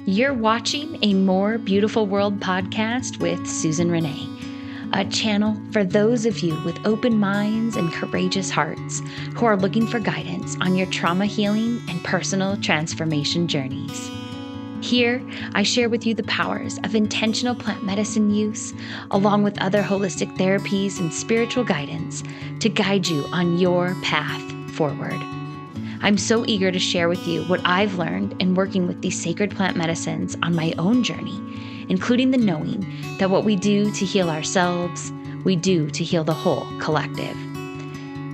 You're watching a More Beautiful World podcast with Susan Renee, a channel for those of you with open minds and courageous hearts who are looking for guidance on your trauma healing and personal transformation journeys. Here, I share with you the powers of intentional plant medicine use, along with other holistic therapies and spiritual guidance to guide you on your path forward. I'm so eager to share with you what I've learned in working with these sacred plant medicines on my own journey, including the knowing that what we do to heal ourselves, we do to heal the whole collective.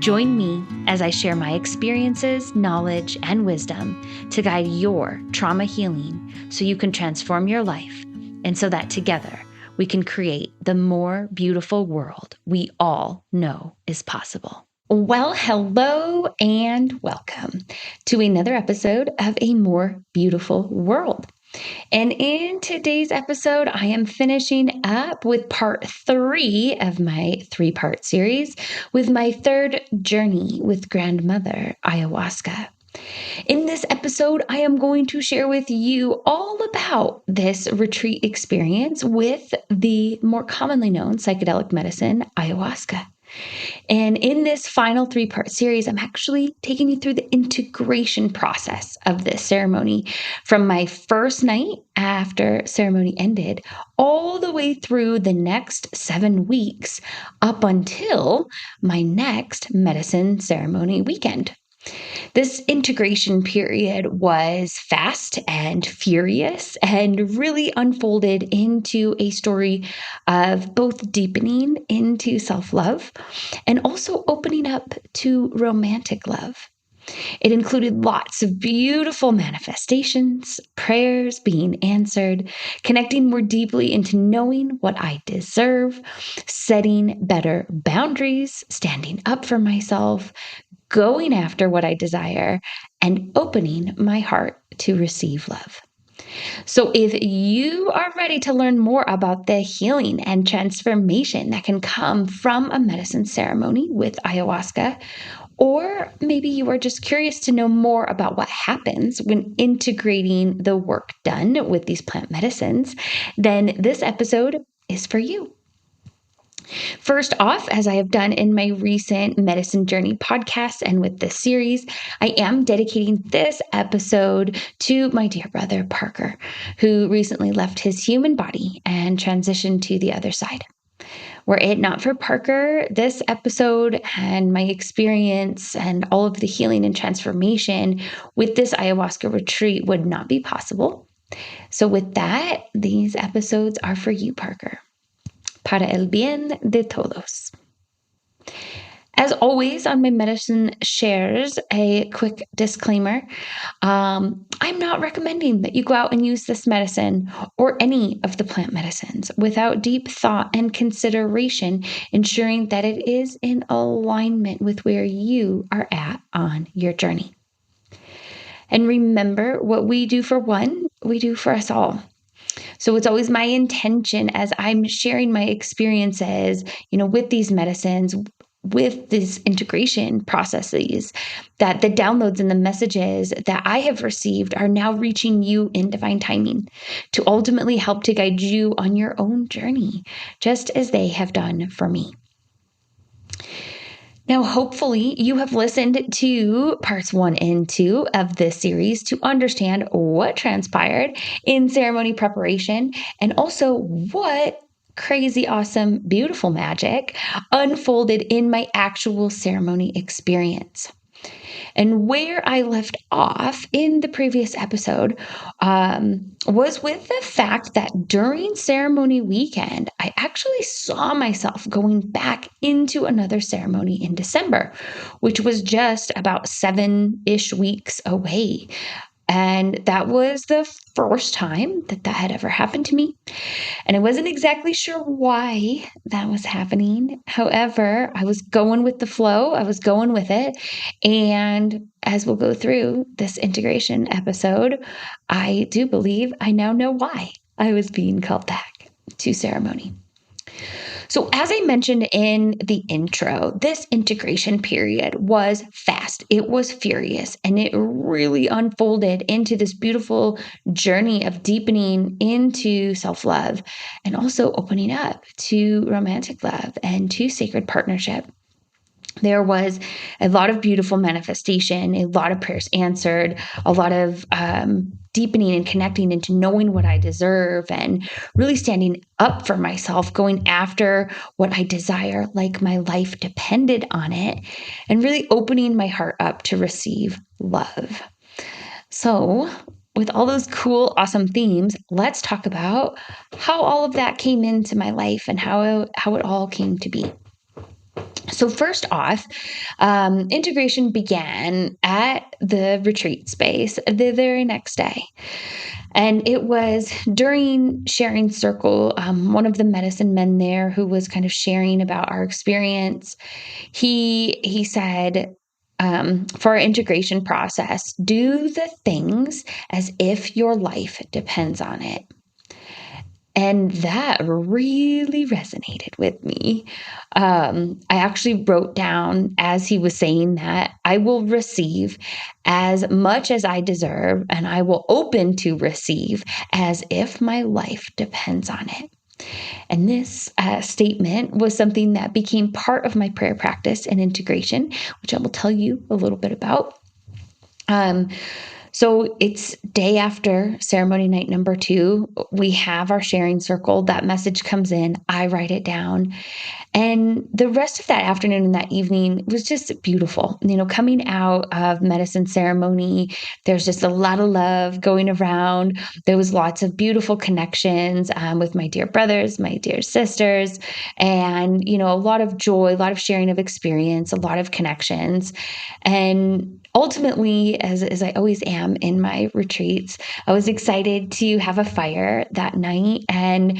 Join me as I share my experiences, knowledge, and wisdom to guide your trauma healing so you can transform your life, and so that together we can create the more beautiful world we all know is possible. Well, hello and welcome to another episode of A More Beautiful World. And in today's episode, I am finishing up with part 3 of my 3-part series with my third journey with grandmother, Ayahuasca. In this episode, I am going to share with you all about this retreat experience with the more commonly known psychedelic medicine, Ayahuasca. And in this final 3-part series, I'm actually taking you through the integration process of this ceremony from my first night after ceremony ended all the way through the next 7 weeks up until my next medicine ceremony weekend. This integration period was fast and furious and really unfolded into a story of both deepening into self-love and also opening up to romantic love. It included lots of beautiful manifestations, prayers being answered, connecting more deeply into knowing what I deserve, setting better boundaries, standing up for myself, going after what I desire, and opening my heart to receive love. So if you are ready to learn more about the healing and transformation that can come from a medicine ceremony with ayahuasca, or maybe you are just curious to know more about what happens when integrating the work done with these plant medicines, then this episode is for you. First off, as I have done in my recent Medicine Journey podcast and with this series, I am dedicating this episode to my dear brother, Parker, who recently left his human body and transitioned to the other side. Were it not for Parker, this episode and my experience and all of the healing and transformation with this ayahuasca retreat would not be possible. So with that, these episodes are for you, Parker. Para el bien de todos. As always, on my medicine shares, a quick disclaimer. I'm not recommending that you go out and use this medicine or any of the plant medicines without deep thought and consideration, ensuring that it is in alignment with where you are at on your journey. And remember, what we do for one, we do for us all. So it's always my intention as I'm sharing my experiences, with these medicines, with these integration processes, that the downloads and the messages that I have received are now reaching you in divine timing to ultimately help to guide you on your own journey, just as they have done for me. Now, hopefully you have listened to parts 1 and 2 of this series to understand what transpired in ceremony preparation and also what crazy, awesome, beautiful magic unfolded in my actual ceremony experience. And where I left off in the previous episode was with the fact that during ceremony weekend, I actually saw myself going back into another ceremony in December, which was just about 7-ish weeks away. And that was the first time that had ever happened to me. And I wasn't exactly sure why that was happening. However, I was going with the flow. I was going with it. And as we'll go through this integration episode, I do believe I now know why I was being called back to ceremony. So, as I mentioned in the intro, this integration period was fast. It was furious, and it really unfolded into this beautiful journey of deepening into self love and also opening up to romantic love and to sacred partnership. There was a lot of beautiful manifestation, a lot of prayers answered, a lot of deepening and connecting into knowing what I deserve and really standing up for myself, going after what I desire, like my life depended on it, and really opening my heart up to receive love. So, with all those cool, awesome themes, let's talk about how all of that came into my life and how it all came to be. So, first off, integration began at the retreat space the very next day. And it was during sharing circle, one of the medicine men there who was kind of sharing about our experience, he said, for our integration process, do the things as if your life depends on it. And that really resonated with me. I actually wrote down as he was saying that I will receive as much as I deserve, and I will open to receive as if my life depends on it. And this statement was something that became part of my prayer practice and integration, which I will tell you a little bit about. So it's day after ceremony night number 2. We have our sharing circle. That message comes in. I write it down. And the rest of that afternoon and that evening was just beautiful. Coming out of medicine ceremony, there's just a lot of love going around. There was lots of beautiful connections with my dear brothers, my dear sisters, and, a lot of joy, a lot of sharing of experience, a lot of connections. And ultimately, as I always am in my retreats, I was excited to have a fire that night and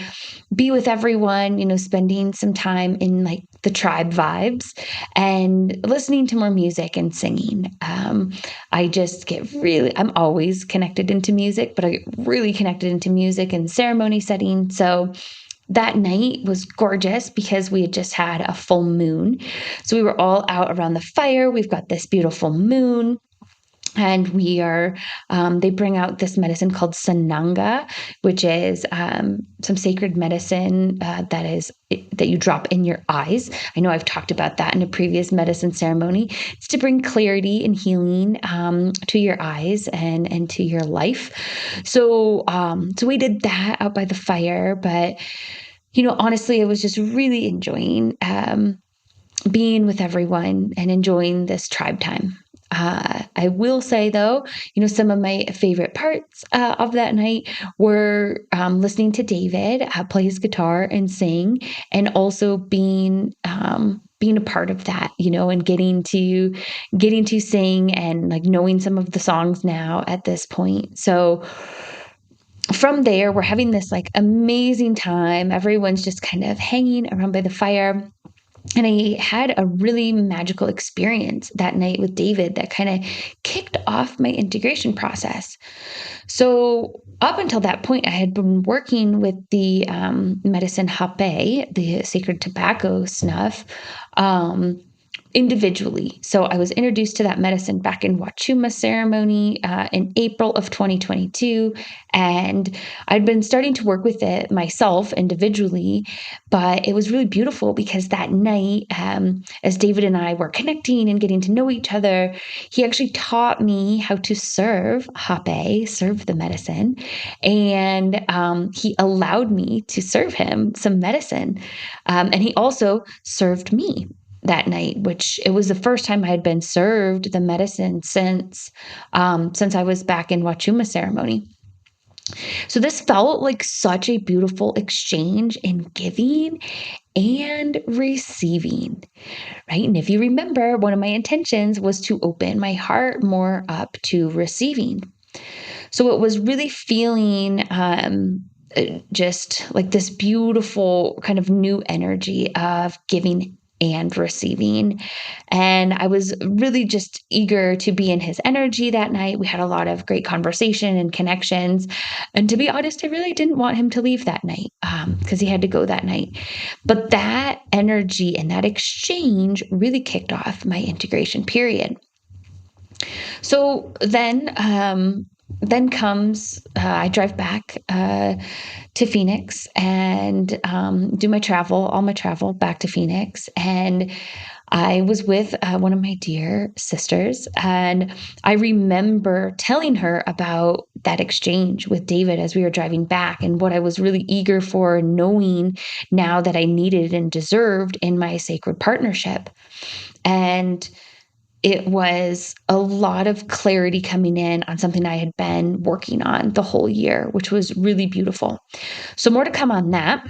be with everyone, spending some time in like the tribe vibes and listening to more music and singing. I just I'm always connected into music, but I get really connected into music and ceremony setting. So that night was gorgeous because we had just had a full moon. So we were all out around the fire. We've got this beautiful moon. And they bring out this medicine called Sananga, which is some sacred medicine that you drop in your eyes. I know I've talked about that in a previous medicine ceremony. It's to bring clarity and healing to your eyes and to your life. So we did that out by the fire, but honestly, I was just really enjoying being with everyone and enjoying this tribe time. I will say, though, some of my favorite parts of that night were listening to David play his guitar and sing, and also being a part of that, and getting to sing and like knowing some of the songs now at this point. So from there, we're having this like amazing time. Everyone's just kind of hanging around by the fire. And I had a really magical experience that night with David that kind of kicked off my integration process. So up until that point, I had been working with the medicine hape, the sacred tobacco snuff, individually. So I was introduced to that medicine back in Wachuma ceremony in April of 2022. And I'd been starting to work with it myself individually, but it was really beautiful because that night, as David and I were connecting and getting to know each other, he actually taught me how to serve the medicine. And he allowed me to serve him some medicine. And he also served me that night, which it was the first time I had been served the medicine since I was back in Wachuma ceremony. So this felt like such a beautiful exchange in giving and receiving, right? And if you remember, one of my intentions was to open my heart more up to receiving. So it was really feeling just like this beautiful kind of new energy of giving and receiving. And I was really just eager to be in his energy that night. We had a lot of great conversation and connections. And to be honest, I really didn't want him to leave that night because he had to go that night. But that energy and that exchange really kicked off my integration period. So then comes, I drive back to Phoenix and do all my travel back to Phoenix. And I was with one of my dear sisters, and I remember telling her about that exchange with David as we were driving back and what I was really eager for, knowing now that I needed and deserved in my sacred partnership. And it was a lot of clarity coming in on something I had been working on the whole year, which was really beautiful. So more to come on that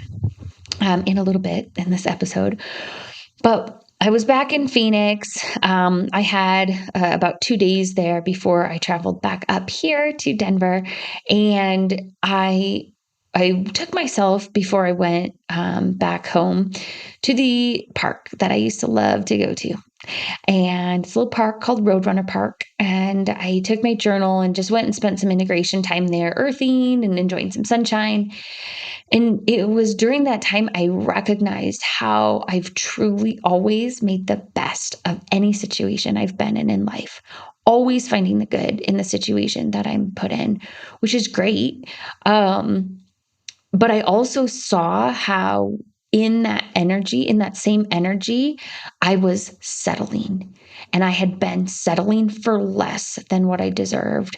in a little bit in this episode. But I was back in Phoenix. I had about 2 days there before I traveled back up here to Denver. And I took myself before I went back home to the park that I used to love to go to. And it's a little park called Roadrunner Park. And I took my journal and just went and spent some integration time there, earthing and enjoying some sunshine. And it was during that time I recognized how I've truly always made the best of any situation I've been in life. Always finding the good in the situation that I'm put in, which is great. But I also saw how in that same energy, I was settling, and I had been settling for less than what I deserved.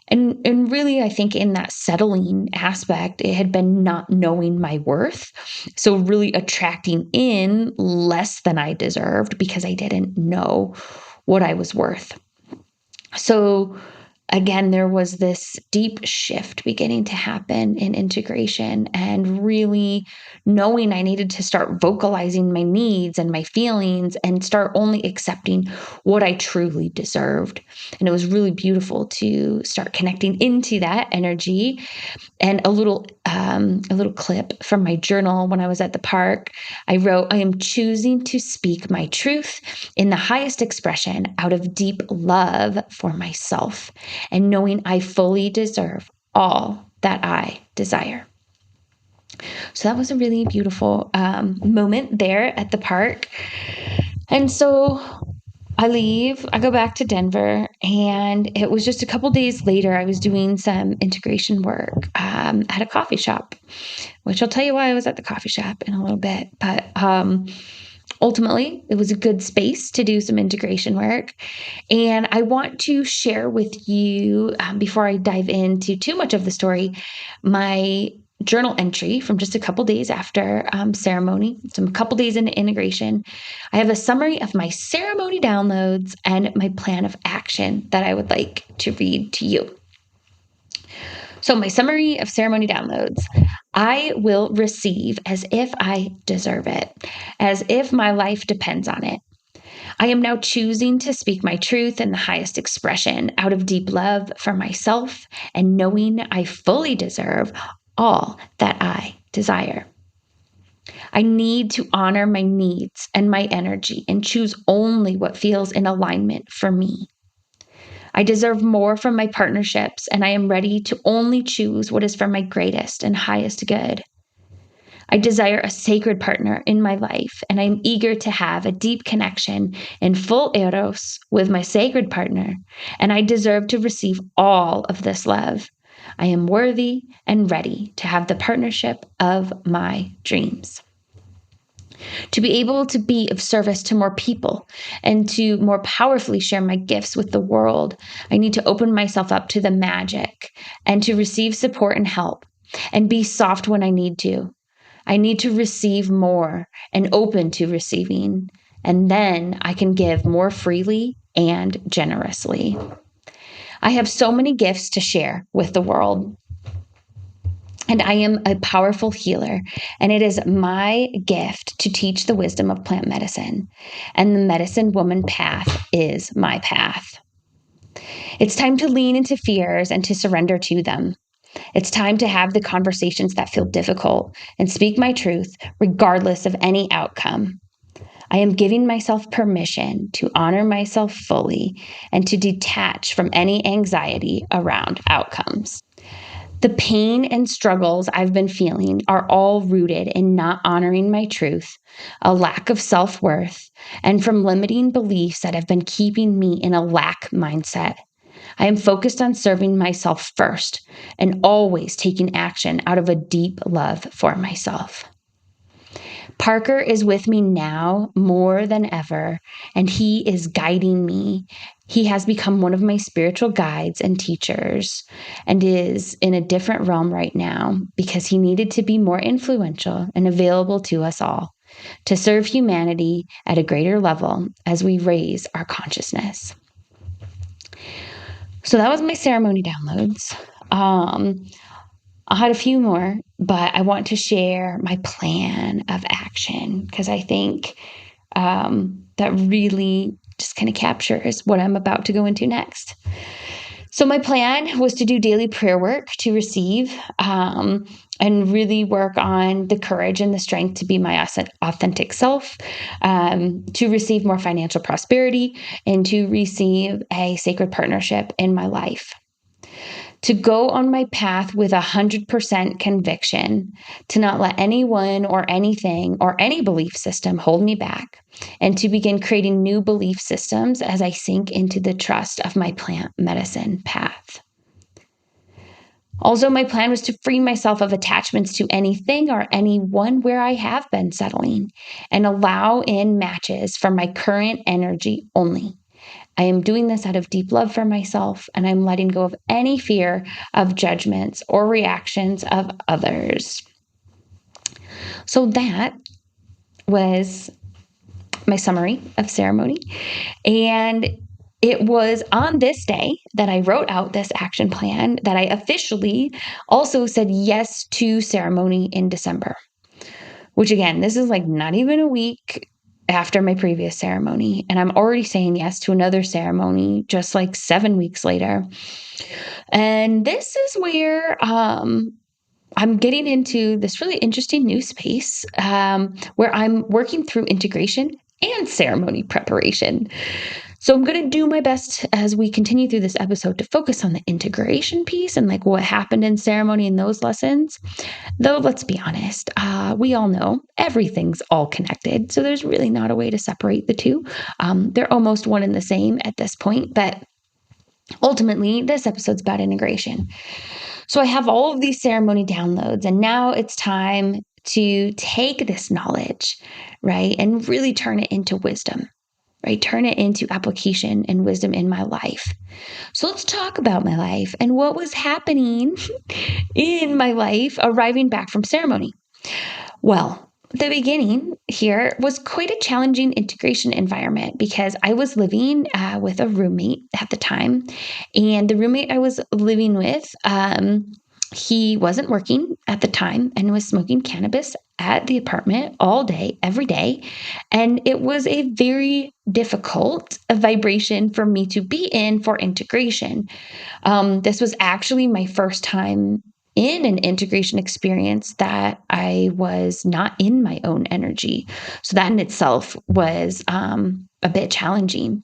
And really, I think in that settling aspect, it had been not knowing my worth. So really attracting in less than I deserved because I didn't know what I was worth. So again, there was this deep shift beginning to happen in integration and really knowing I needed to start vocalizing my needs and my feelings and start only accepting what I truly deserved. And it was really beautiful to start connecting into that energy. And a little clip from my journal when I was at the park, I wrote, "I am choosing to speak my truth in the highest expression out of deep love for myself and knowing I fully deserve all that I desire." So that was a really beautiful moment there at the park. And so I leave, I go back to Denver, and it was just a couple days later, I was doing some integration work at a coffee shop, which I'll tell you why I was at the coffee shop in a little bit. But ultimately, it was a good space to do some integration work. And I want to share with you, before I dive into too much of the story, my journal entry from just a couple days after ceremony. So a couple days into integration. I have a summary of my ceremony downloads and my plan of action that I would like to read to you. So my summary of ceremony downloads: I will receive as if I deserve it, as if my life depends on it. I am now choosing to speak my truth in the highest expression out of deep love for myself and knowing I fully deserve all that I desire. I need to honor my needs and my energy and choose only what feels in alignment for me. I deserve more from my partnerships, and I am ready to only choose what is for my greatest and highest good. I desire a sacred partner in my life, and I am eager to have a deep connection in full eros with my sacred partner, and I deserve to receive all of this love. I am worthy and ready to have the partnership of my dreams. To be able to be of service to more people and to more powerfully share my gifts with the world, I need to open myself up to the magic and to receive support and help and be soft when I need to. I need to receive more and open to receiving, and then I can give more freely and generously. I have so many gifts to share with the world. And I am a powerful healer, and it is my gift to teach the wisdom of plant medicine. And the medicine woman path is my path. It's time to lean into fears and to surrender to them. It's time to have the conversations that feel difficult and speak my truth regardless of any outcome. I am giving myself permission to honor myself fully and to detach from any anxiety around outcomes. The pain and struggles I've been feeling are all rooted in not honoring my truth, a lack of self-worth, and from limiting beliefs that have been keeping me in a lack mindset. I am focused on serving myself first and always taking action out of a deep love for myself. Parker is with me now more than ever, and he is guiding me. He has become one of my spiritual guides and teachers and is in a different realm right now because he needed to be more influential and available to us all to serve humanity at a greater level as we raise our consciousness. So that was my ceremony downloads. I had a few more, but I want to share my plan of action because I think that really just kind of captures what I'm about to go into next. So my plan was to do daily prayer work to receive and really work on the courage and the strength to be my authentic self, to receive more financial prosperity, and to receive a sacred partnership in my life. To go on my path with 100% conviction, to not let anyone or anything or any belief system hold me back, and to begin creating new belief systems as I sink into the trust of my plant medicine path. Also, my plan was to free myself of attachments to anything or anyone where I have been settling and allow in matches from my current energy only. I am doing this out of deep love for myself, and I'm letting go of any fear of judgments or reactions of others. So that was my summary of ceremony. And it was on this day that I wrote out this action plan that I officially also said yes to ceremony in December, which again, this is like not even a week after my previous ceremony. And I'm already saying yes to another ceremony just like 7 weeks later. And this is where I'm getting into this really interesting new space where I'm working through integration and ceremony preparation. So I'm going to do my best as we continue through this episode to focus on the integration piece and like what happened in ceremony and those lessons. Though, let's be honest, we all know everything's all connected. So there's really not a way to separate the two. They're almost one and the same at this point, but ultimately this episode's about integration. So I have all of these ceremony downloads, and now it's time to take this knowledge, right, and really turn it into wisdom, right? Turn it into application and wisdom in my life. So let's talk about my life and what was happening in my life arriving back from ceremony. Well, the beginning here was quite a challenging integration environment because I was living with a roommate at the time. And the roommate I was living with, he wasn't working at the time and was smoking cannabis at the apartment all day, every day. And it was a very difficult vibration for me to be in for integration. This was actually my first time in an integration experience that I was not in my own energy. So that in itself was a bit challenging.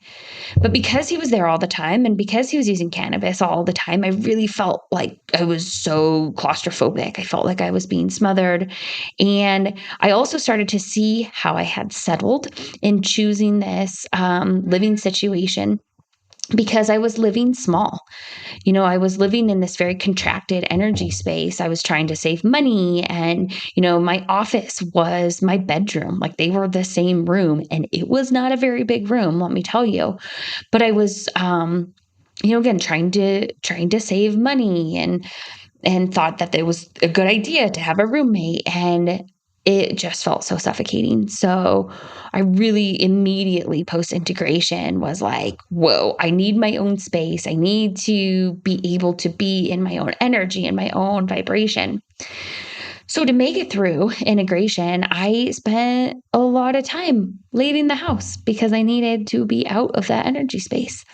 But because he was there all the time and because he was using cannabis all the time, I really felt like I was so claustrophobic. I felt like I was being smothered. And I also started to see how I had settled in choosing this living situation because I was living small. You know, I was living in this very contracted energy space. I was trying to save money. And, you know, my office was my bedroom. Like they were the same room. And it was not a very big room, let me tell you. But I was, again, trying to save money and thought that it was a good idea to have a roommate. And it just felt so suffocating. So I really immediately post-integration was like, whoa, I need my own space. I need to be able to be in my own energy and my own vibration. So to make it through integration, I spent a lot of time leaving the house because I needed to be out of that energy space.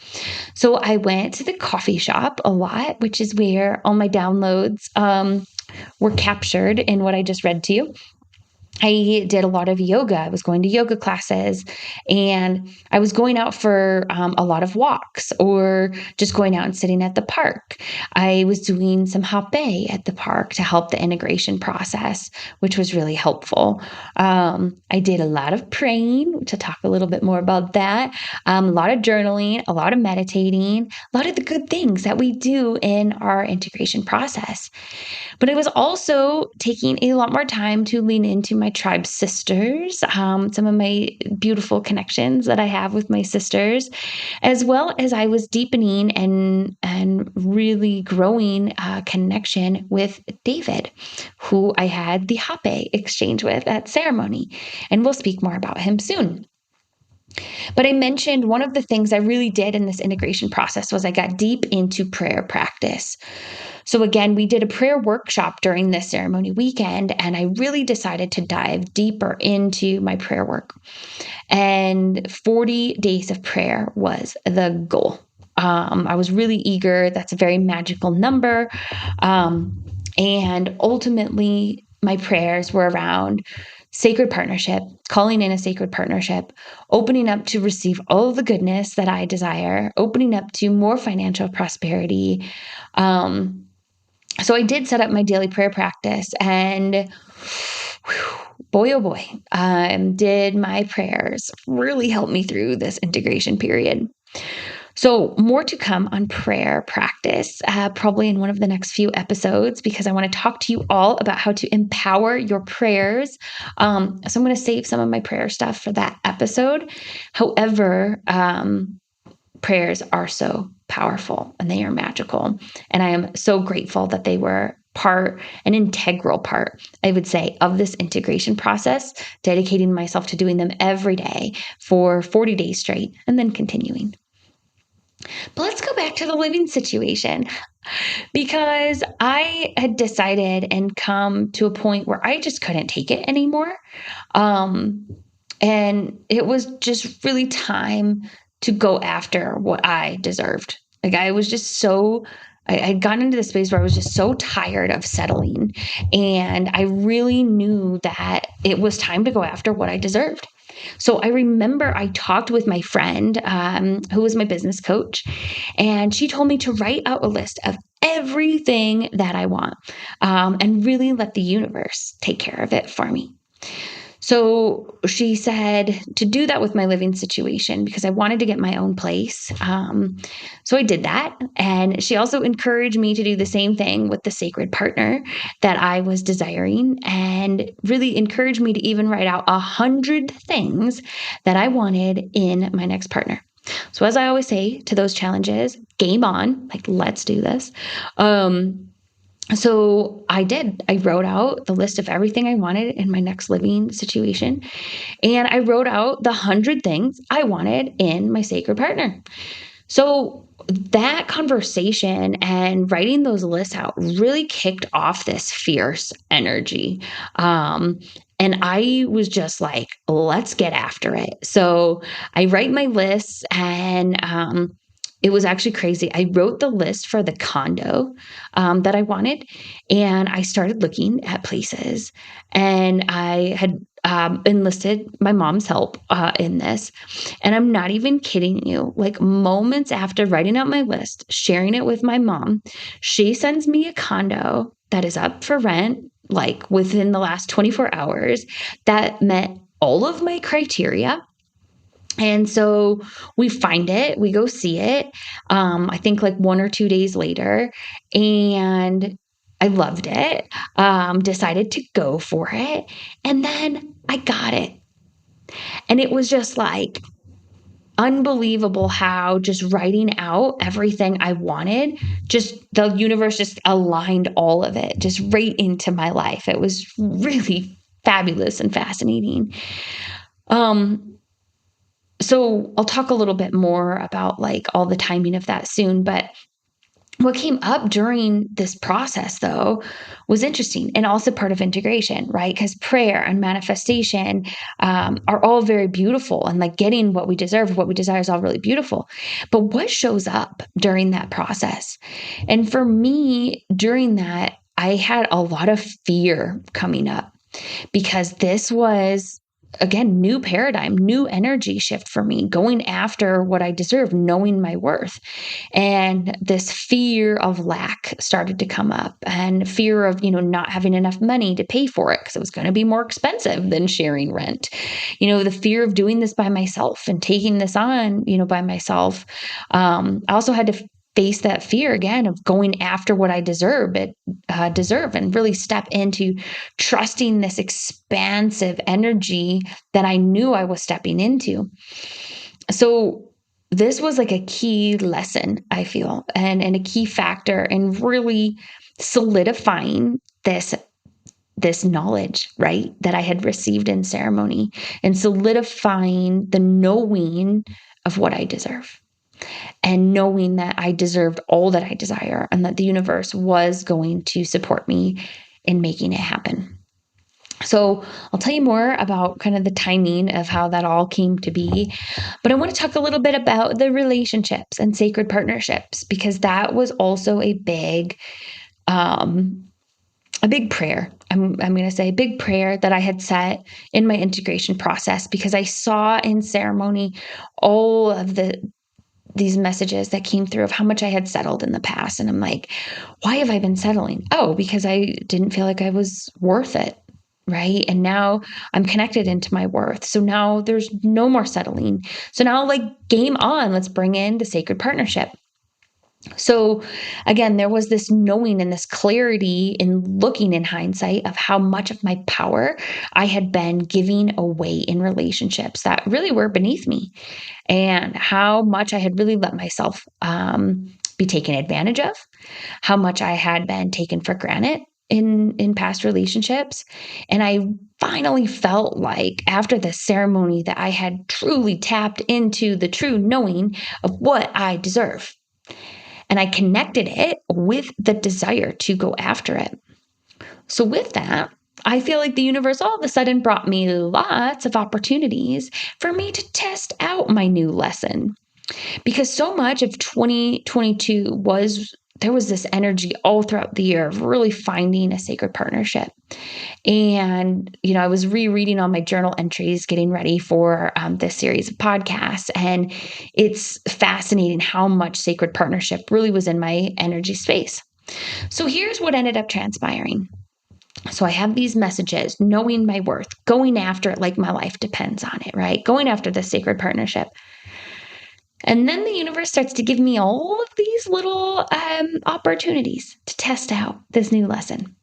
So I went to the coffee shop a lot, which is where all my downloads were captured in what I just read to you. I did a lot of yoga. I was going to yoga classes, and I was going out for a lot of walks or just going out and sitting at the park. I was doing some hape at the park to help the integration process, which was really helpful. I did a lot of praying, to talk a little bit more about that, a lot of journaling, a lot of meditating, a lot of the good things that we do in our integration process. But I was also taking a lot more time to lean into my tribe sisters, some of my beautiful connections that I have with my sisters, as well as I was deepening and really growing a connection with David, who I had the hape exchange with at ceremony. And we'll speak more about him soon. But I mentioned one of the things I really did in this integration process was I got deep into prayer practice. So again, we did a prayer workshop during this ceremony weekend, and I really decided to dive deeper into my prayer work. And 40 days of prayer was the goal. I was really eager. That's a very magical number. And ultimately, my prayers were around sacred partnership, calling in a sacred partnership, opening up to receive all of the goodness that I desire, opening up to more financial prosperity. So I did set up my daily prayer practice, and boy, oh boy, did my prayers really help me through this integration period. So more to come on prayer practice, probably in one of the next few episodes, because I want to talk to you all about how to empower your prayers. So I'm going to save some of my prayer stuff for that episode. However, prayers are so powerful and they are magical. And I am so grateful that they were an integral part, I would say, of this integration process, dedicating myself to doing them every day for 40 days straight and then continuing. But let's go back to the living situation, because I had decided and come to a point where I just couldn't take it anymore. And it was just really time to go after what I deserved. Like I was just I had gotten into the space where I was just so tired of settling. And I really knew that it was time to go after what I deserved. So I remember I talked with my friend, who was my business coach, and she told me to write out a list of everything that I want, and really let the universe take care of it for me. So she said to do that with my living situation because I wanted to get my own place. So I did that. And she also encouraged me to do the same thing with the sacred partner that I was desiring, and really encouraged me to even write out 100 things that I wanted in my next partner. So as I always say to those challenges, game on, like, let's do this. So I did. I wrote out the list of everything I wanted in my next living situation. And I wrote out the 100 things I wanted in my sacred partner. So that conversation and writing those lists out really kicked off this fierce energy. And I was just like, let's get after it. So I write my lists, and it was actually crazy. I wrote the list for the condo that I wanted, and I started looking at places, and I had enlisted my mom's help in this. And I'm not even kidding you. Like, moments after writing out my list, sharing it with my mom, she sends me a condo that is up for rent, like within the last 24 hours, that met all of my criteria. And so we find it, we go see it, I think like 1 or 2 days later, and I loved it, decided to go for it, and then I got it. And it was just like unbelievable how just writing out everything I wanted, just the universe just aligned all of it just right into my life. It was really fabulous and fascinating. So I'll talk a little bit more about like all the timing of that soon, but what came up during this process though was interesting and also part of integration, right? Because prayer and manifestation are all very beautiful, and like getting what we deserve, what we desire is all really beautiful. But what shows up during that process? And for me, during that, I had a lot of fear coming up. because this was, again, new paradigm, new energy shift for me, going after what I deserve, knowing my worth. And this fear of lack started to come up, and fear of, not having enough money to pay for it because it was going to be more expensive than sharing rent. The fear of doing this by myself and taking this on, by myself. I also had to face that fear again of going after what I deserve, and really step into trusting this expansive energy that I knew I was stepping into. So this was like a key lesson, I feel, and a key factor in really solidifying this knowledge, right, that I had received in ceremony, and solidifying the knowing of what I deserve, and knowing that I deserved all that I desire, and that the universe was going to support me in making it happen. So I'll tell you more about kind of the timing of how that all came to be. But I want to talk a little bit about the relationships and sacred partnerships, because that was also a big prayer. I'm going to say a big prayer that I had set in my integration process, because I saw in ceremony all of these messages that came through of how much I had settled in the past. And I'm like, why have I been settling? Oh, because I didn't feel like I was worth it. Right. And now I'm connected into my worth. So now there's no more settling. So now, like, game on, let's bring in the sacred partnership. So again, there was this knowing and this clarity in looking in hindsight of how much of my power I had been giving away in relationships that really were beneath me, and how much I had really let myself be taken advantage of, how much I had been taken for granted in past relationships. And I finally felt like, after the ceremony, that I had truly tapped into the true knowing of what I deserve. And I connected it with the desire to go after it. So with that, I feel like the universe all of a sudden brought me lots of opportunities for me to test out my new lesson. Because so much of 2022 there was this energy all throughout the year of really finding a sacred partnership. And, I was rereading all my journal entries, getting ready for this series of podcasts. And it's fascinating how much sacred partnership really was in my energy space. So here's what ended up transpiring. So I have these messages, knowing my worth, going after it like my life depends on it, right? Going after the sacred partnership. And then the universe starts to give me all of these little opportunities to test out this new lesson.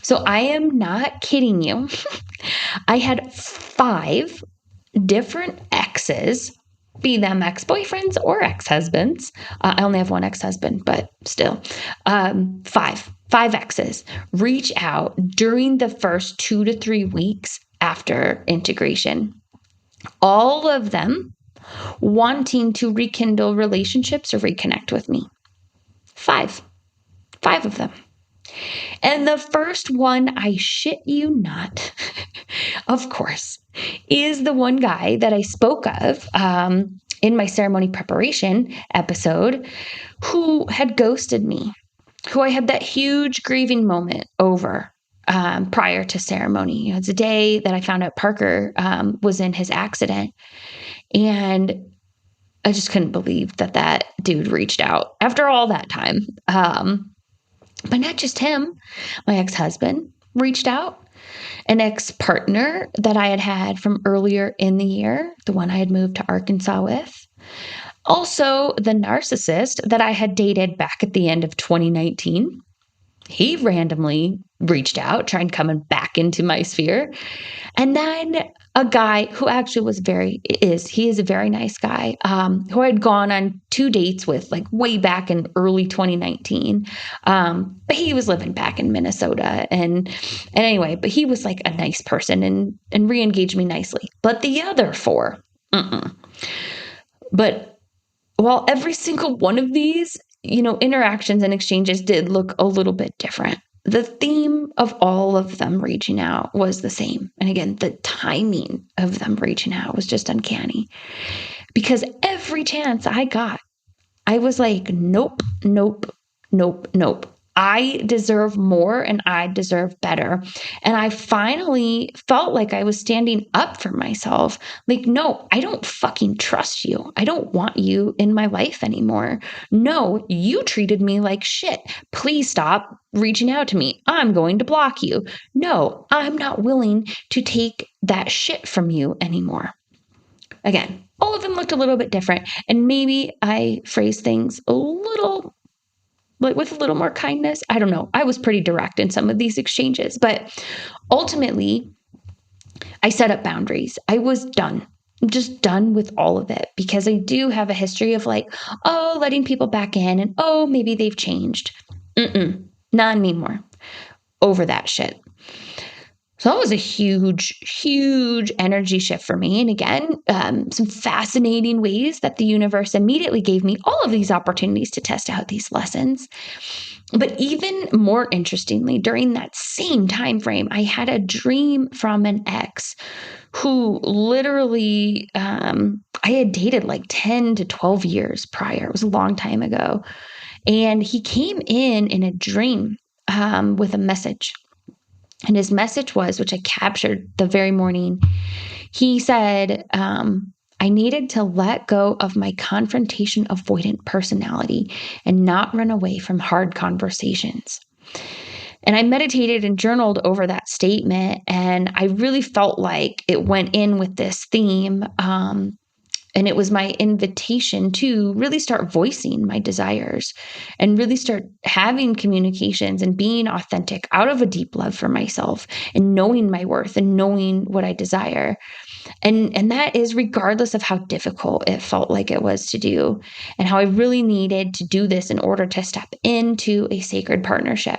So I am not kidding you. I had 5 different exes, be them ex-boyfriends or ex-husbands. I only have one ex-husband, but still, 5 exes reach out during the first 2 to 3 weeks after integration. All of them wanting to rekindle relationships or reconnect with me. 5 of them. And the first one, I shit you not, of course, is the one guy that I spoke of in my ceremony preparation episode, who had ghosted me, who I had that huge grieving moment over prior to ceremony. It's a day that I found out Parker was in his accident. And I just couldn't believe that dude reached out after all that time. But not just him. My ex-husband reached out. An ex-partner that I had from earlier in the year, the one I had moved to Arkansas with. Also, the narcissist that I had dated back at the end of 2019. He randomly reached out, trying coming back into my sphere. And then a guy who actually he is a very nice guy, who I'd gone on 2 dates with, like way back in early 2019. But he was living back in Minnesota. And anyway, but he was like a nice person and re-engaged me nicely. But the other 4, But while every single one of these, interactions and exchanges did look a little bit different, the theme of all of them reaching out was the same. And again, the timing of them reaching out was just uncanny, because every chance I got, I was like, nope, nope, nope, nope. I deserve more and I deserve better. And I finally felt like I was standing up for myself. Like, no, I don't fucking trust you. I don't want you in my life anymore. No, you treated me like shit. Please stop reaching out to me. I'm going to block you. No, I'm not willing to take that shit from you anymore. Again, all of them looked a little bit different. And maybe I phrased things a little like with a little more kindness. I don't know. I was pretty direct in some of these exchanges, but ultimately, I set up boundaries. I was done. I'm just done with all of it because I do have a history of like, oh, letting people back in and oh, maybe they've changed. Not anymore. Over that shit. So that was a huge, huge energy shift for me. And again, some fascinating ways that the universe immediately gave me all of these opportunities to test out these lessons. But even more interestingly, during that same time frame, I had a dream from an ex who literally I had dated like 10 to 12 years prior. It was a long time ago. And he came in a dream with a message. And his message was, which I captured the very morning, he said, I needed to let go of my confrontation avoidant personality and not run away from hard conversations. And I meditated and journaled over that statement. And I really felt like it went in with this theme. And it was my invitation to really start voicing my desires and really start having communications and being authentic out of a deep love for myself and knowing my worth and knowing what I desire. And that is regardless of how difficult it felt like it was to do and how I really needed to do this in order to step into a sacred partnership.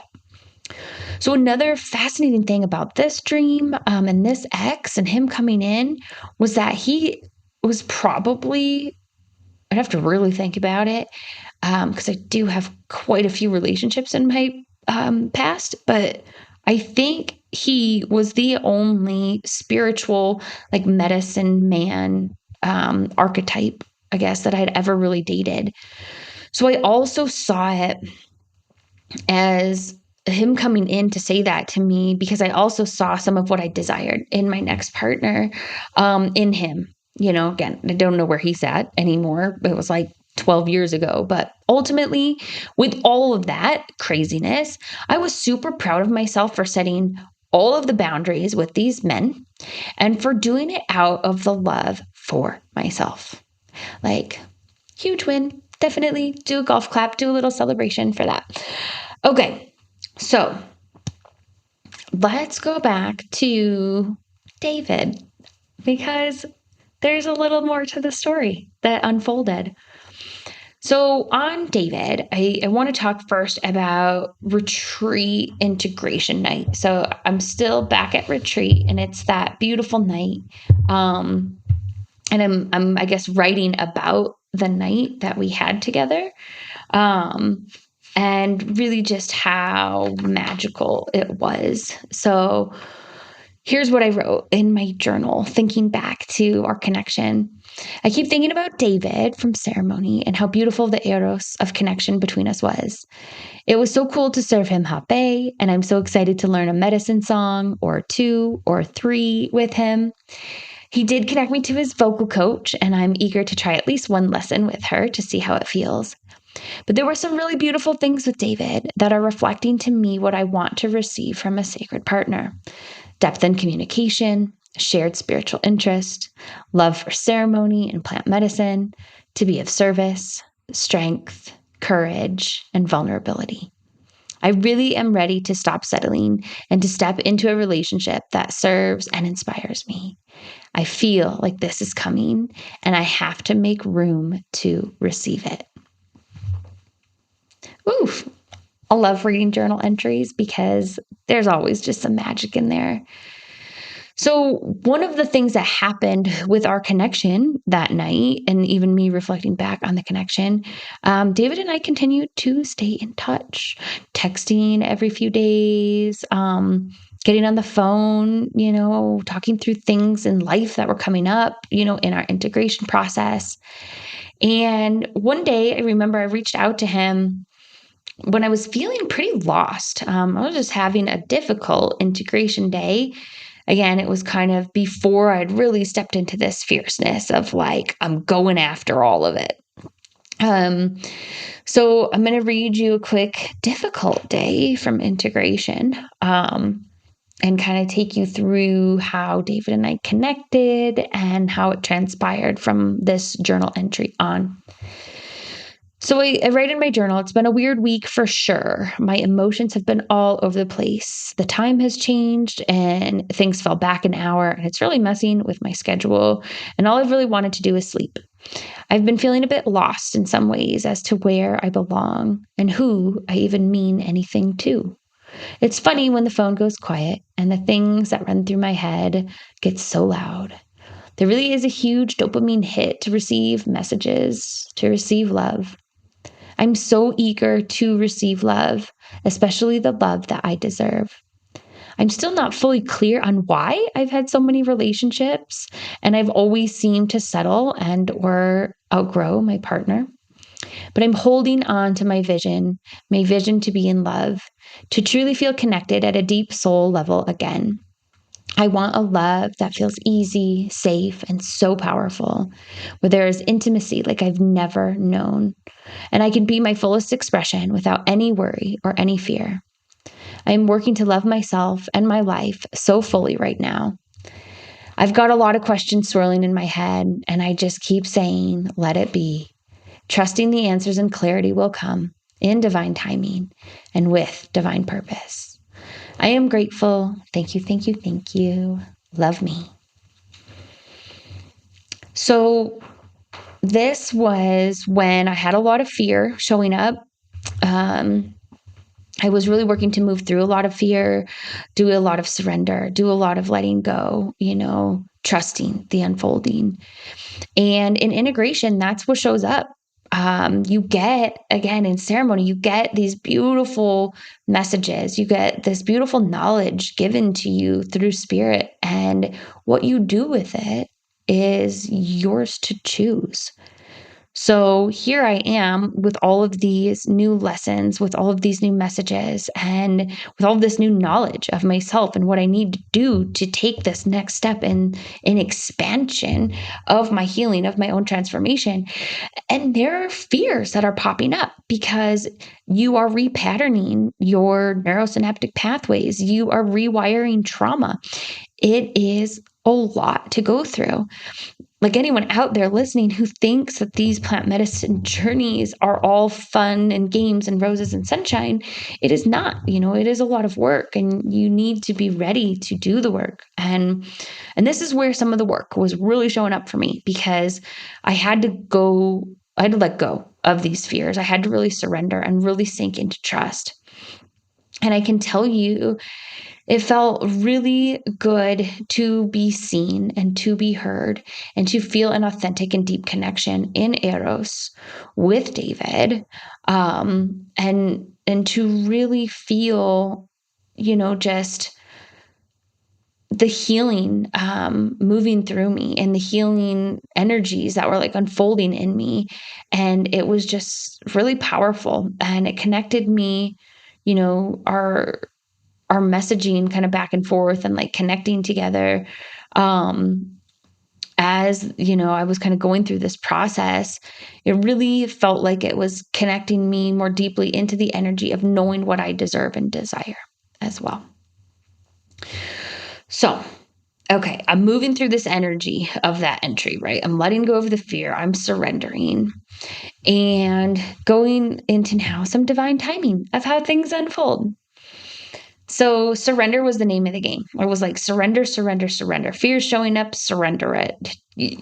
So another fascinating thing about this dream and this ex and him coming in was that he was probably, I'd have to really think about it because I do have quite a few relationships in my past, but I think he was the only spiritual, like medicine man archetype, I guess, that I'd ever really dated. So I also saw it as him coming in to say that to me because I also saw some of what I desired in my next partner in him. You know, again, I don't know where he's at anymore. It was like 12 years ago. But ultimately, with all of that craziness, I was super proud of myself for setting all of the boundaries with these men and for doing it out of the love for myself. Like, huge win. Definitely do a golf clap, do a little celebration for that. Okay, so let's go back to David because there's a little more to the story that unfolded. So on David, I want to talk first about retreat integration night. So I'm still back at retreat and it's that beautiful night. And I'm I guess writing about the night that we had together. And really just how magical it was. So here's what I wrote in my journal, thinking back to our connection. I keep thinking about David from ceremony and how beautiful the eros of connection between us was. It was so cool to serve him hape, and I'm so excited to learn a medicine song or two or three with him. He did connect me to his vocal coach, and I'm eager to try at least one lesson with her to see how it feels. But there were some really beautiful things with David that are reflecting to me what I want to receive from a sacred partner. Depth in communication, shared spiritual interest, love for ceremony and plant medicine, to be of service, strength, courage, and vulnerability. I really am ready to stop settling and to step into a relationship that serves and inspires me. I feel like this is coming and I have to make room to receive it. Oof. I love reading journal entries because there's always just some magic in there. So one of the things that happened with our connection that night, and even me reflecting back on the connection, David and I continued to stay in touch, texting every few days, getting on the phone, talking through things in life that were coming up, in our integration process. And one day I remember I reached out to him when I was feeling pretty lost. I was just having a difficult integration day. Again, it was kind of before I'd really stepped into this fierceness of like, I'm going after all of it. So I'm going to read you a quick difficult day from integration, and kind of take you through how David and I connected and how it transpired from this journal entry on. So I write in my journal, it's been a weird week for sure. My emotions have been all over the place. The time has changed and things fell back an hour, and it's really messing with my schedule. And all I've really wanted to do is sleep. I've been feeling a bit lost in some ways as to where I belong and who I even mean anything to. It's funny when the phone goes quiet and the things that run through my head get so loud. There really is a huge dopamine hit to receive messages, to receive love. I'm so eager to receive love, especially the love that I deserve. I'm still not fully clear on why I've had so many relationships, and I've always seemed to settle and or outgrow my partner. But I'm holding on to my vision to be in love, to truly feel connected at a deep soul level again. I want a love that feels easy, safe, and so powerful, where there is intimacy like I've never known, and I can be my fullest expression without any worry or any fear. I am working to love myself and my life so fully right now. I've got a lot of questions swirling in my head, and I just keep saying, let it be, trusting the answers and clarity will come in divine timing and with divine purpose. I am grateful. Thank you, thank you, thank you. Love me. So this was when I had a lot of fear showing up. I was really working to move through a lot of fear, do a lot of surrender, do a lot of letting go, trusting the unfolding. And in integration, that's what shows up. You get, again, in ceremony, you get these beautiful messages. You get this beautiful knowledge given to you through spirit. And what you do with it is yours to choose. So here I am with all of these new lessons, with all of these new messages, and with all of this new knowledge of myself and what I need to do to take this next step in expansion of my healing, of my own transformation. And there are fears that are popping up because you are repatterning your neurosynaptic pathways. You are rewiring trauma. It is a lot to go through. Like anyone out there listening who thinks that these plant medicine journeys are all fun and games and roses and sunshine, it is not. It is a lot of work, and you need to be ready to do the work. And this is where some of the work was really showing up for me, because I had to let go of these fears. I had to really surrender and really sink into trust. And I can tell you, it felt really good to be seen and to be heard and to feel an authentic and deep connection in Eros with David, and to really feel, just the healing moving through me and the healing energies that were like unfolding in me. And it was just really powerful, and it connected me, our messaging kind of back and forth and like connecting together. As I was kind of going through this process, it really felt like it was connecting me more deeply into the energy of knowing what I deserve and desire as well. So, okay, I'm moving through this energy of that entry, right? I'm letting go of the fear. I'm surrendering and going into now some divine timing of how things unfold. So surrender was the name of the game. It was like surrender, surrender, surrender. Fear's showing up, surrender it.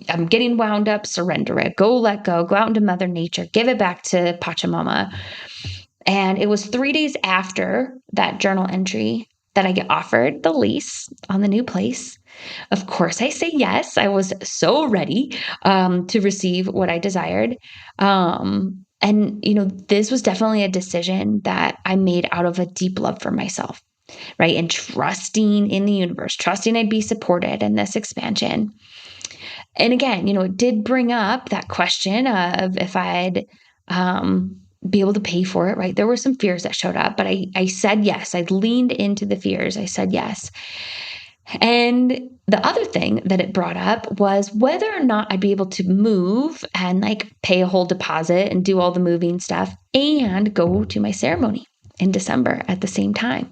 I'm getting wound up, surrender it. Go, let go out into Mother Nature, give it back to Pachamama. And it was 3 days after that journal entry that I get offered the lease on the new place. Of course, I say yes. I was so ready to receive what I desired. And this was definitely a decision that I made out of a deep love for myself. Right. And trusting in the universe, trusting I'd be supported in this expansion. And again, it did bring up that question of if I'd be able to pay for it, right? There were some fears that showed up, but I said yes. I leaned into the fears. I said yes. And the other thing that it brought up was whether or not I'd be able to move and like pay a whole deposit and do all the moving stuff and go to my ceremony in December at the same time.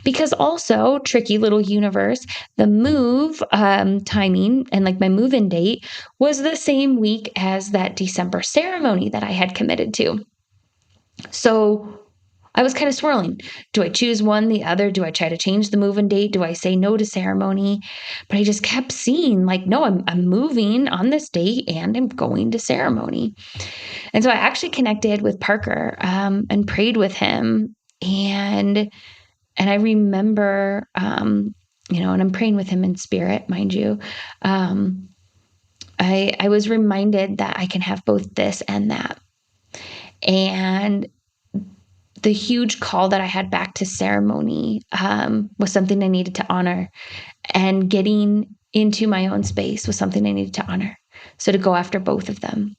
Because also, tricky little universe, the move timing and like my move in date was the same week as that December ceremony that I had committed to. So I was kind of swirling. Do I choose one, the other? Do I try to change the move-in date? Do I say no to ceremony? But I just kept seeing like, no, I'm moving on this date and I'm going to ceremony. And so I actually connected with Parker and prayed with him. And I remember, and I'm praying with him in spirit, mind you. I was reminded that I can have both this and that. And the huge call that I had back to ceremony was something I needed to honor. And getting into my own space was something I needed to honor. So to go after both of them.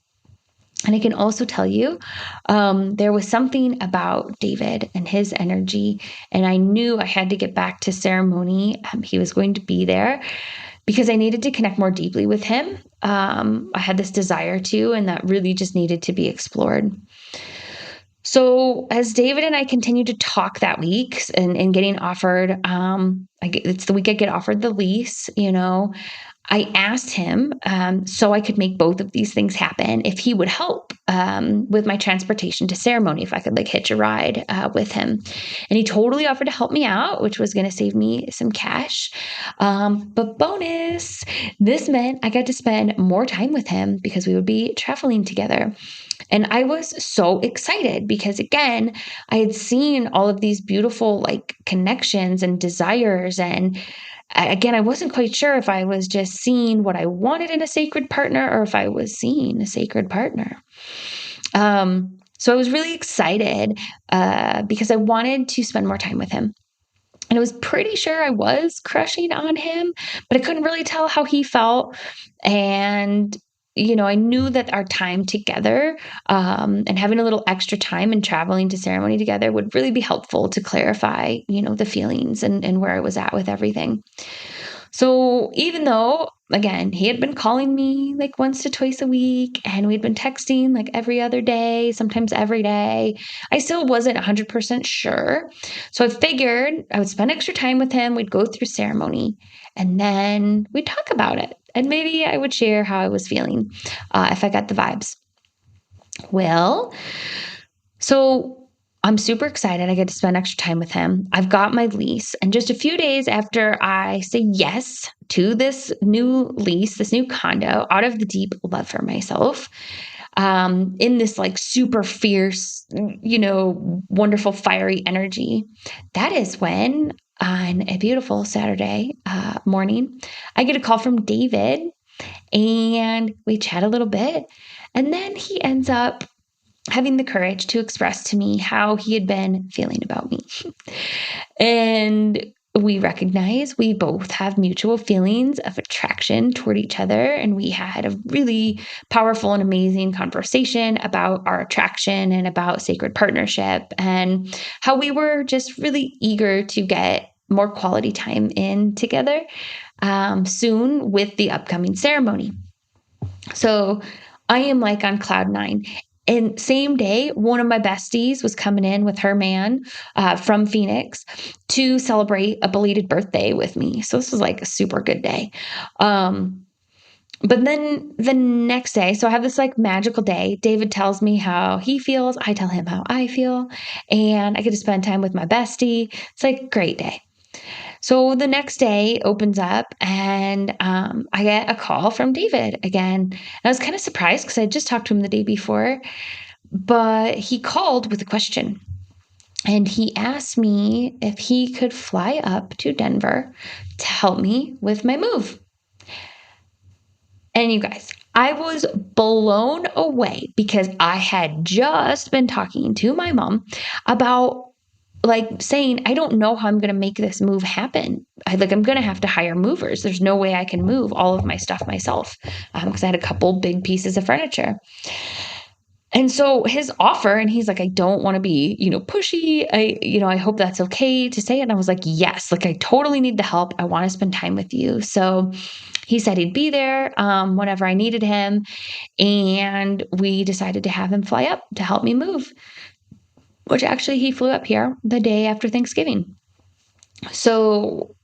And I can also tell you, there was something about David and his energy. And I knew I had to get back to ceremony. He was going to be there because I needed to connect more deeply with him. I had this desire to, and that really just needed to be explored. So as David and I continued to talk that week and getting offered, it's the week I get offered the lease, I asked him, so I could make both of these things happen, if he would help with my transportation to ceremony, if I could like hitch a ride with him. And he totally offered to help me out, which was going to save me some cash. But bonus, this meant I got to spend more time with him because we would be traveling together. And I was so excited because, again, I had seen all of these beautiful like connections and desires. And again, I wasn't quite sure if I was just seeing what I wanted in a sacred partner or if I was seeing a sacred partner. So I was really excited because I wanted to spend more time with him. And I was pretty sure I was crushing on him, but I couldn't really tell how he felt. And I knew that our time together and having a little extra time and traveling to ceremony together would really be helpful to clarify, the feelings and where I was at with everything. So even though, again, he had been calling me like once to twice a week and we'd been texting like every other day, sometimes every day, I still wasn't 100% sure. So I figured I would spend extra time with him. We'd go through ceremony and then we'd talk about it. And maybe I would share how I was feeling if I got the vibes. Well, so I'm super excited. I get to spend extra time with him. I've got my lease. And just a few days after I say yes to this new lease, this new condo, out of the deep love for myself, in this like super fierce, wonderful, fiery energy, that is when on a beautiful Saturday morning, I get a call from David and we chat a little bit. And then he ends up having the courage to express to me how he had been feeling about me. And we recognize we both have mutual feelings of attraction toward each other. And we had a really powerful and amazing conversation about our attraction and about sacred partnership and how we were just really eager to get more quality time in together soon with the upcoming ceremony. So I am like on cloud 9. And same day, one of my besties was coming in with her man from Phoenix to celebrate a belated birthday with me. So this was like a super good day. But then the next day, so I have this like magical day. David tells me how he feels. I tell him how I feel. And I get to spend time with my bestie. It's like a great day. So the next day opens up and I get a call from David again. And I was kind of surprised because I just talked to him the day before, but he called with a question. And he asked me if he could fly up to Denver to help me with my move. And you guys, I was blown away because I had just been talking to my mom about like saying, I don't know how I'm going to make this move happen. I'm going to have to hire movers. There's no way I can move all of my stuff myself because I had a couple big pieces of furniture. And so his offer, and he's like, I don't want to be, pushy. I hope that's okay to say it. And I was like, yes, like I totally need the help. I want to spend time with you. So he said he'd be there whenever I needed him. And we decided to have him fly up to help me move, which actually he flew up here the day after Thanksgiving. So,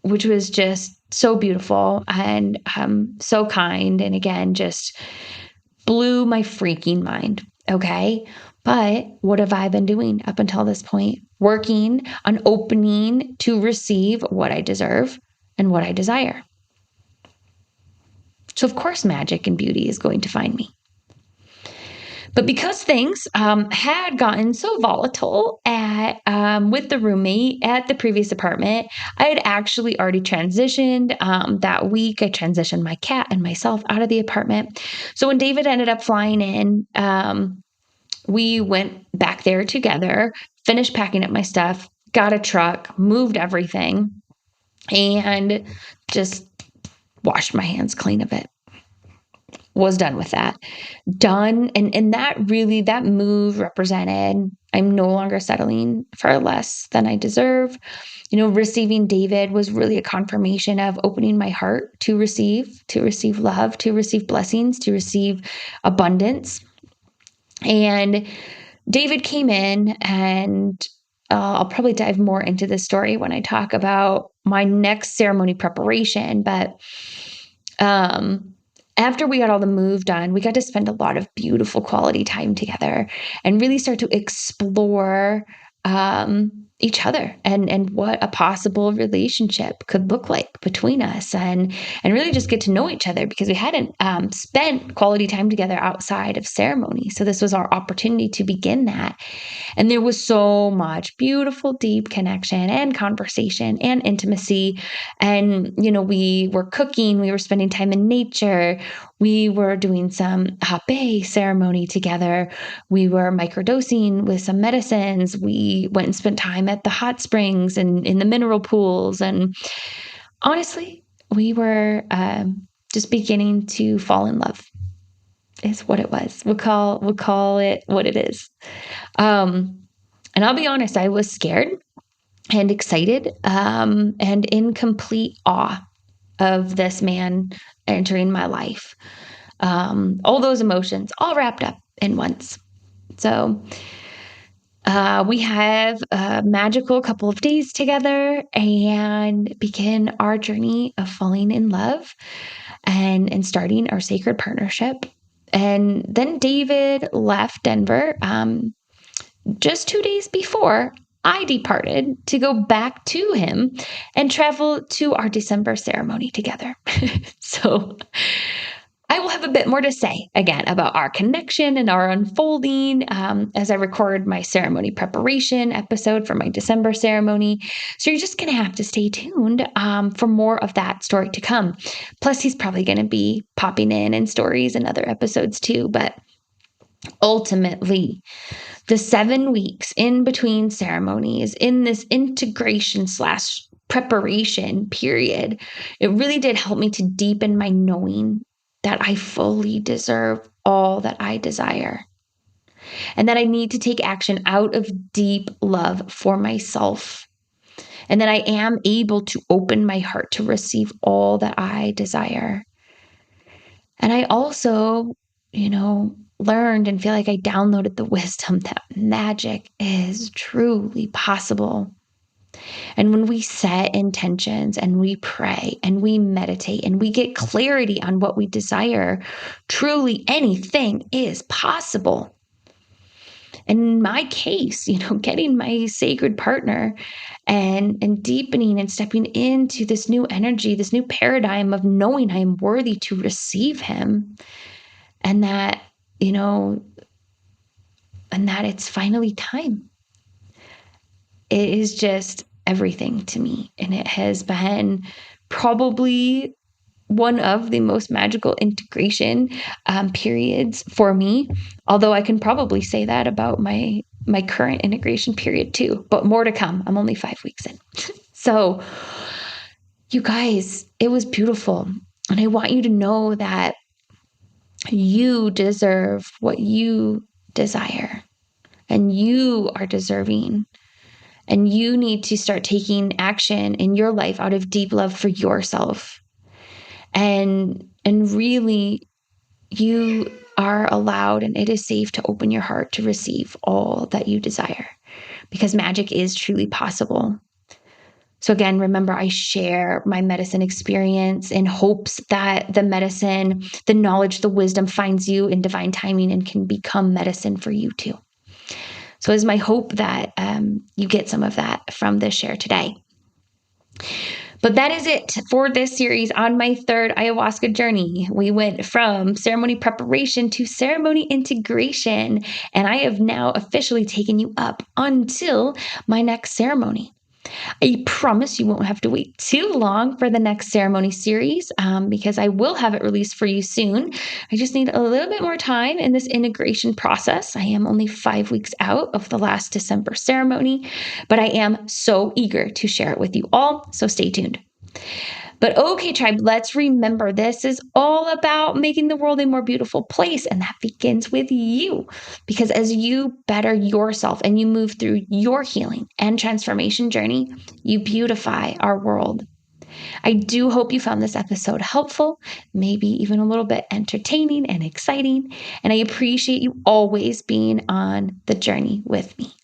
which was just so beautiful and so kind. And again, just blew my freaking mind. Okay. But what have I been doing up until this point? Working on opening to receive what I deserve and what I desire. So, of course, magic and beauty is going to find me. But because things had gotten so volatile with the roommate at the previous apartment, I had actually already transitioned that week. I transitioned my cat and myself out of the apartment. So when David ended up flying in, we went back there together, finished packing up my stuff, got a truck, moved everything, and just washed my hands clean of it. Was done with that. Done. And that move represented, I'm no longer settling for less than I deserve. Receiving David was really a confirmation of opening my heart to receive love, to receive blessings, to receive abundance. And David came in, and I'll probably dive more into this story when I talk about my next ceremony preparation. But after we got all the move done, we got to spend a lot of beautiful quality time together and really start to explore each other and what a possible relationship could look like between us, and really just get to know each other, because we hadn't spent quality time together outside of ceremony. So this was our opportunity to begin that. And there was so much beautiful, deep connection and conversation and intimacy. And, we were cooking, we were spending time in nature. We were doing some hape ceremony together. We were microdosing with some medicines. We went and spent time at the hot springs and in the mineral pools. And honestly, we were just beginning to fall in love, is what it was. We'll call it what it is. And I'll be honest, I was scared and excited and in complete awe of this man entering my life. All those emotions all wrapped up in once. So we have a magical couple of days together and begin our journey of falling in love and starting our sacred partnership. And then David left Denver just 2 days before I departed to go back to him and travel to our December ceremony together. So I will have a bit more to say again about our connection and our unfolding as I record my ceremony preparation episode for my December ceremony. So you're just going to have to stay tuned for more of that story to come. Plus, he's probably going to be popping in stories and other episodes too. But ultimately, the 7 weeks in between ceremonies, in this integration / preparation period, it really did help me to deepen my knowing that I fully deserve all that I desire, and that I need to take action out of deep love for myself, and that I am able to open my heart to receive all that I desire. And I also, learned and feel like I downloaded the wisdom that magic is truly possible. And when we set intentions and we pray and we meditate and we get clarity on what we desire, truly anything is possible. And in my case, getting my sacred partner and deepening and stepping into this new energy, this new paradigm of knowing I am worthy to receive him, and that, and that it's finally time. It is just everything to me. And it has been probably one of the most magical integration periods for me. Although I can probably say that about my current integration period too, but more to come. I'm only 5 weeks in. So you guys, it was beautiful. And I want you to know that You deserve what you desire, and you are deserving. And you need to start taking action in your life out of deep love for yourself. And really, you are allowed, and it is safe to open your heart to receive all that you desire, because magic is truly possible. So again, remember, I share my medicine experience in hopes that the medicine, the knowledge, the wisdom finds you in divine timing and can become medicine for you too. So it's my hope that you get some of that from this share today. But that is it for this series on my third ayahuasca journey. We went from ceremony preparation to ceremony integration, and I have now officially taken you up until my next ceremony. I promise you won't have to wait too long for the next ceremony series because I will have it released for you soon. I just need a little bit more time in this integration process. I am only 5 weeks out of the last December ceremony, but I am so eager to share it with you all, so stay tuned. But okay, tribe, let's remember this is all about making the world a more beautiful place. And that begins with you. Because as you better yourself and you move through your healing and transformation journey, you beautify our world. I do hope you found this episode helpful, maybe even a little bit entertaining and exciting. And I appreciate you always being on the journey with me.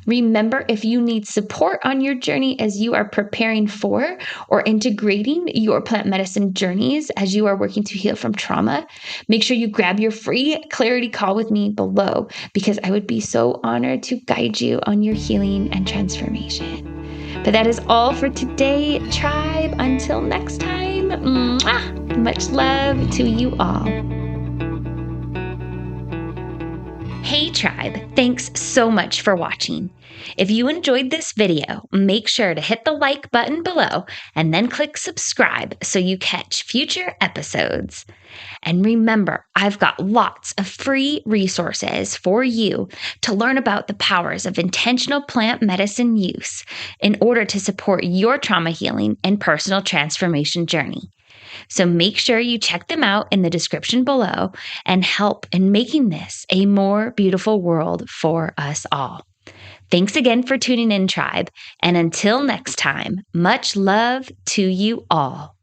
Remember, if you need support on your journey as you are preparing for or integrating your plant medicine journeys as you are working to heal from trauma, make sure you grab your free clarity call with me below, because I would be so honored to guide you on your healing and transformation. But that is all for today, tribe. Until next time, much love to you all. Hey tribe, thanks so much for watching. If you enjoyed this video, make sure to hit the like button below and then click subscribe so you catch future episodes. And remember, I've got lots of free resources for you to learn about the powers of intentional plant medicine use in order to support your trauma healing and personal transformation journey. So make sure you check them out in the description below and help in making this a more beautiful world for us all. Thanks again for tuning in, tribe. And until next time, much love to you all.